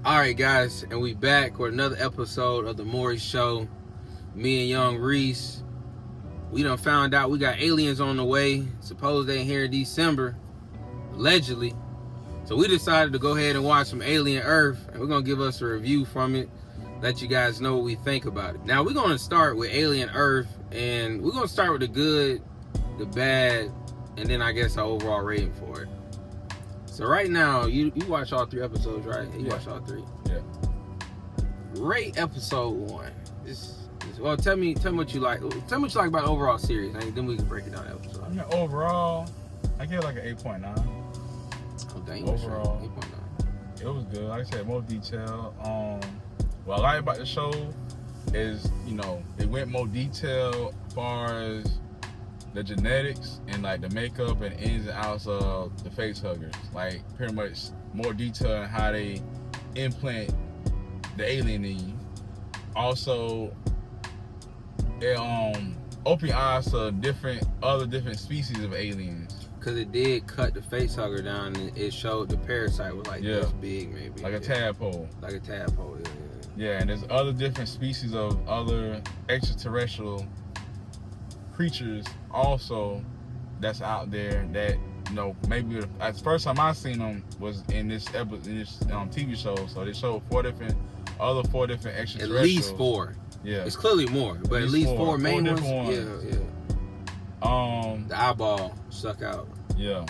Alright guys, and we back with another episode of the Maury Show. Me and young Reese, we done found out we got aliens on the way. Suppose they here in December, allegedly. So we decided to go ahead and watch some Alien Earth, and we're going to give us a review from it, let you guys know what we think about it. Now we're going to start with Alien Earth, and we're going to start with the good, the bad, and then I guess our overall rating for it. So right now, you watch all 3 episodes, right? You watch all 3. Yeah. Rate episode 1. Well, tell me what you like. Tell me what you like about the overall series, and then we can break it down episode. I mean, overall, I give it like an 8.9. Oh dang! Overall, 8.9. It was good. Like I said, more detail. What I like about the show is, it went more detail as far as the genetics and like the makeup and ins and outs of the face huggers. Like pretty much more detail on how they implant the alien in you. Also, it opened your eyes to other different species of aliens. Cause it did cut the face hugger down, and it showed the parasite was like this big, maybe like a tadpole. Like a tadpole, yeah. Yeah, and there's other different species of other extraterrestrial creatures also that's out there that maybe the first time I seen them was in this TV show. So they showed 4 different extraterrestrials. At least 4. Yeah, it's clearly more, but at least 4 main ones. Yeah. The eyeball stuck out. Yeah,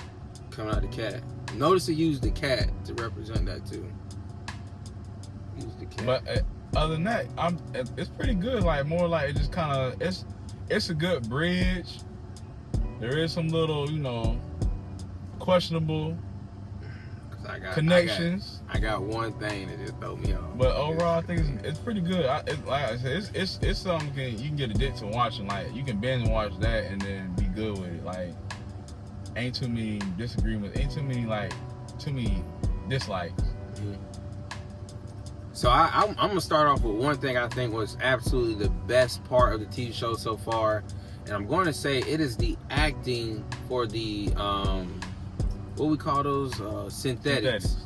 coming out the cat. Notice it used the cat to represent that too. Use the cat. But other than that, it's pretty good. Like more like it just kind of it's a good bridge. There is some little questionable connections. I got one thing that just throw me off. But overall, I think it's pretty good. Like I said, it's something you can get addicted to watching. Like you can binge watch that and then be good with it. Like ain't too many disagreements. Ain't too many dislikes. Mm-hmm. So I'm gonna start off with one thing I think was absolutely the best part of the TV show so far, and I'm going to say it is the acting for the what we call those synthetics.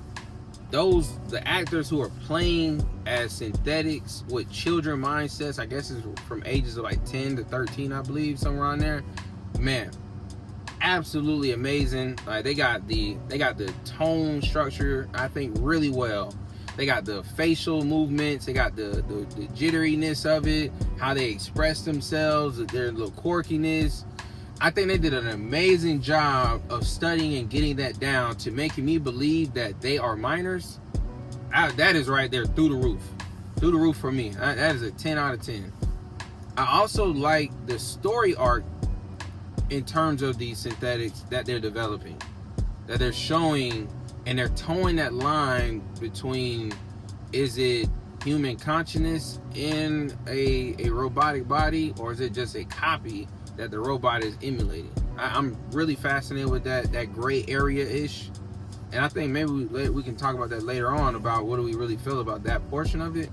The actors who are playing as synthetics with children mindsets, I guess it's from ages of like 10 to 13, I believe, somewhere around there. Man, absolutely amazing. Like they got the tone structure, I think, really well. They got the facial movements, they got the jitteriness of it, how they express themselves, their little quirkiness. I think they did an amazing job of studying and getting that down to making me believe that they are minors. That is right there through the roof for me. That is a 10 out of 10. I also like the story arc in terms of these synthetics that they're developing, that they're showing, and they're towing that line between, is it human consciousness in a robotic body, or is it just a copy that the robot is emulating? I'm really fascinated with that gray area-ish, and I think maybe we can talk about that later on, about what do we really feel about that portion of it.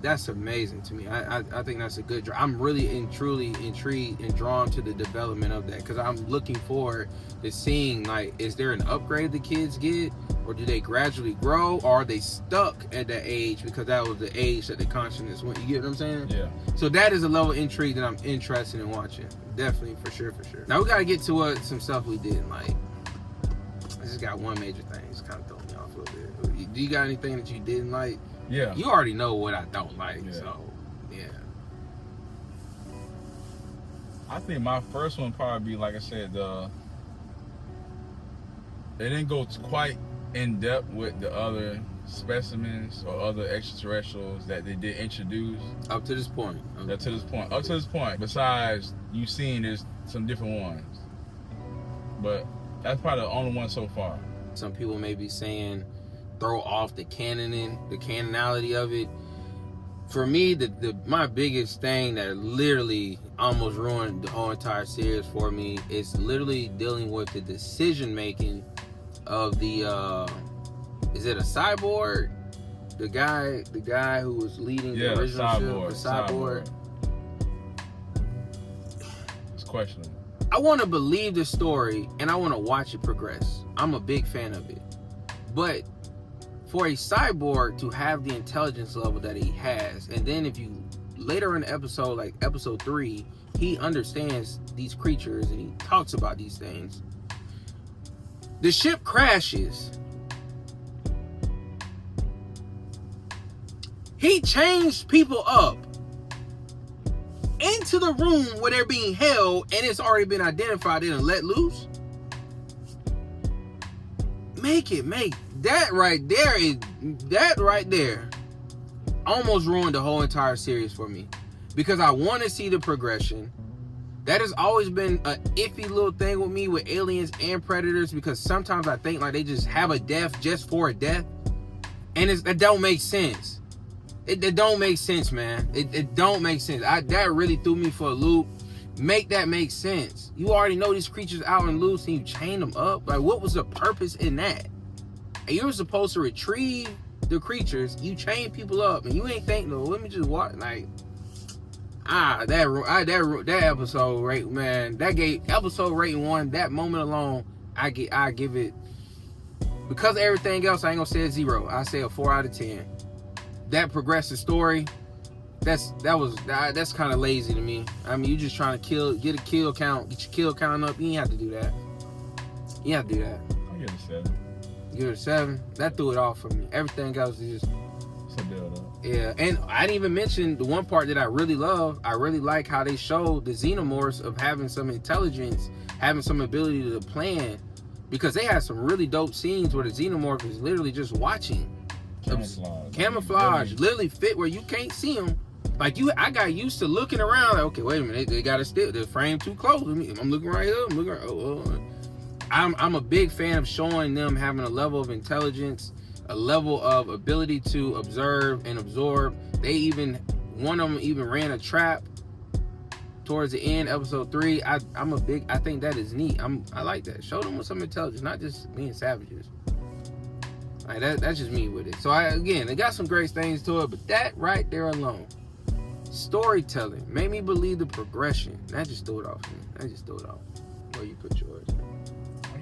That's amazing to me. I think that's a good job. I'm really and truly intrigued and drawn to the development of that, because I'm looking forward to seeing, like, is there an upgrade the kids get, or do they gradually grow, or are they stuck at that age because that was the age that the consciousness went? You get what I'm saying? Yeah. So that is a level of intrigue that I'm interested in watching. Definitely, for sure. Now we gotta get to some stuff we didn't like. I just got one major thing. It's kind of throwing me off a little bit. Do you got anything that you didn't like? Yeah. You already know what I don't like, so yeah. I think my first one probably be, like I said, it didn't go quite in depth with the other specimens or other extraterrestrials that they did introduce. Up to this point. Up to this point. Besides you seeing there's some different ones. But that's probably the only one so far. Some people may be saying throw off the canonality of it. For me, my biggest thing that literally almost ruined the whole entire series for me is literally dealing with the decision making of the is it a cyborg? The guy who was leading the original ship, the cyborg. It's questionable. I want to believe the story and I want to watch it progress. I'm a big fan of it. But for a cyborg to have the intelligence level that he has, and then if you later in the episode, like episode 3, he understands these creatures and he talks about these things. The ship crashes. He changed people up into the room where they're being held, and it's already been identified and let loose. Make that right there almost ruined the whole entire series for me, because I want to see the progression. That has always been a iffy little thing with me with aliens and predators, because sometimes I think like they just have a death just for a death, and it don't make sense. It don't make sense, man. It don't make sense. That really threw me for a loop. Make that make sense. You already know these creatures out and loose, and you chain them up. Like, what was the purpose in that? And you were supposed to retrieve the creatures. You chain people up, and you ain't think, no, let me just watch. Like, that episode rate, man. That gave episode rating 1. That moment alone, I give it, because of everything else. I ain't gonna say a 0. I say a 4 out of 10. That progressive story, that's kind of lazy to me. I mean, you just trying to get your kill count up. You ain't have to do that. I'll give it a 7. Give it a 7. That threw it off for me. Everything else is just, it's a build up. Yeah, and I didn't even mention the one part that I really love. I really like how they showed the xenomorphs of having some intelligence, having some ability to plan, because they had some really dope scenes where the xenomorph is literally just watching. Camouflage, literally fit where you can't see them. Like, I got used to looking around. Like, okay, wait a minute, they got to still the frame too close. I'm looking right here. I'm looking. I'm a big fan of showing them having a level of intelligence, a level of ability to observe and absorb. One of them even ran a trap towards the end, episode 3. I think that is neat. I like that. Show them with some intelligence, not just being savages. Like that's just me with it. So it got some great things to it, but that right there alone, storytelling, made me believe the progression. That just threw it off me. Where you put yours? I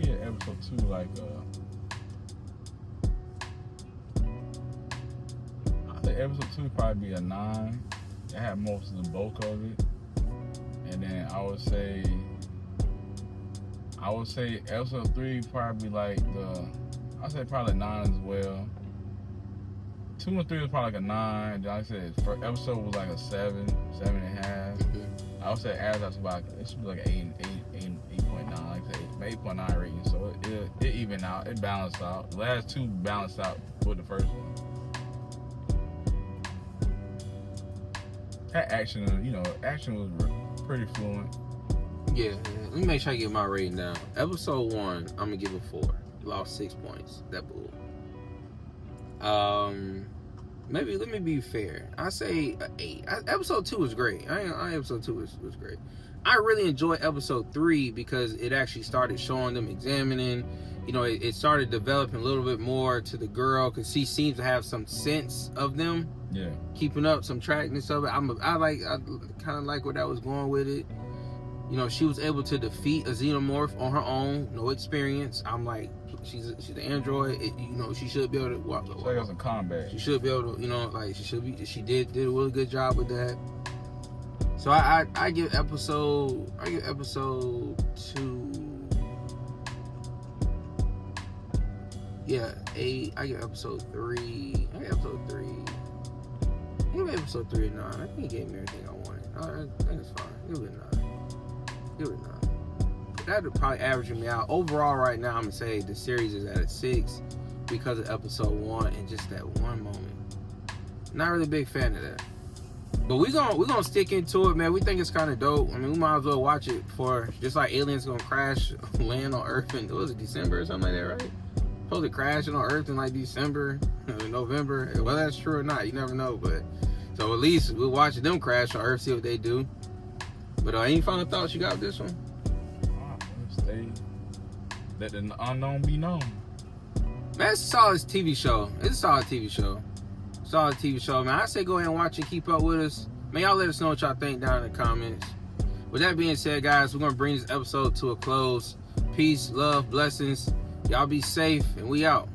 get episode 2 like I think episode 2 would probably be a 9. It had most of the bulk of it. And then I would say episode 3 probably like I'd say probably 9 as well. 2 and 3 was probably like a 9. Like I said, first episode was like a 7.5. Mm-hmm. I would say as that's about it should be like an 8.9. Like I said, 8.9 rating. So it evened out. It balanced out. The last 2 balanced out with the first one. That action was pretty fluent. Yeah. Let me make sure I get my rating down. Episode 1, I'm gonna give it 4. Lost 6 points. That bull. Maybe let me be fair. I say 8. Episode 2 was great. Episode 2 was great. I really enjoyed episode 3 because it actually started showing them examining. It started developing a little bit more to the girl, because she seems to have some sense of them. Yeah. Keeping up some trackness of it. I kind of like where that was going with it. She was able to defeat a xenomorph on her own, no experience. I'm like, she's an android. She should be able to walk. So I got some combat. She should be able to, she should be. She did a really good job with that. So I give episode 2. Yeah, 8. I give episode 3. I give episode 3 a 9. I think he gave me everything I wanted. I think it's fine. Give it a 9. That would probably average me out. Overall, right now, I'm gonna say the series is at a 6 because of episode 1 and just that one moment. Not really a big fan of that. But we're gonna stick into it, man. We think it's kind of dope. I mean, we might as well watch it for just like aliens gonna crash, land on Earth in, was it December or something like that, right? Supposed to crash on Earth in like December, November. Well, that's true or not, you never know. But so at least we'll watch them crash on Earth, see what they do. But any final thoughts you got with this one? Let the unknown be known. Man, it's a solid TV show. Solid TV show, man. I say go ahead and watch it. Keep up with us. Man, y'all let us know what y'all think down in the comments. With that being said, guys, we're going to bring this episode to a close. Peace, love, blessings. Y'all be safe, and we out.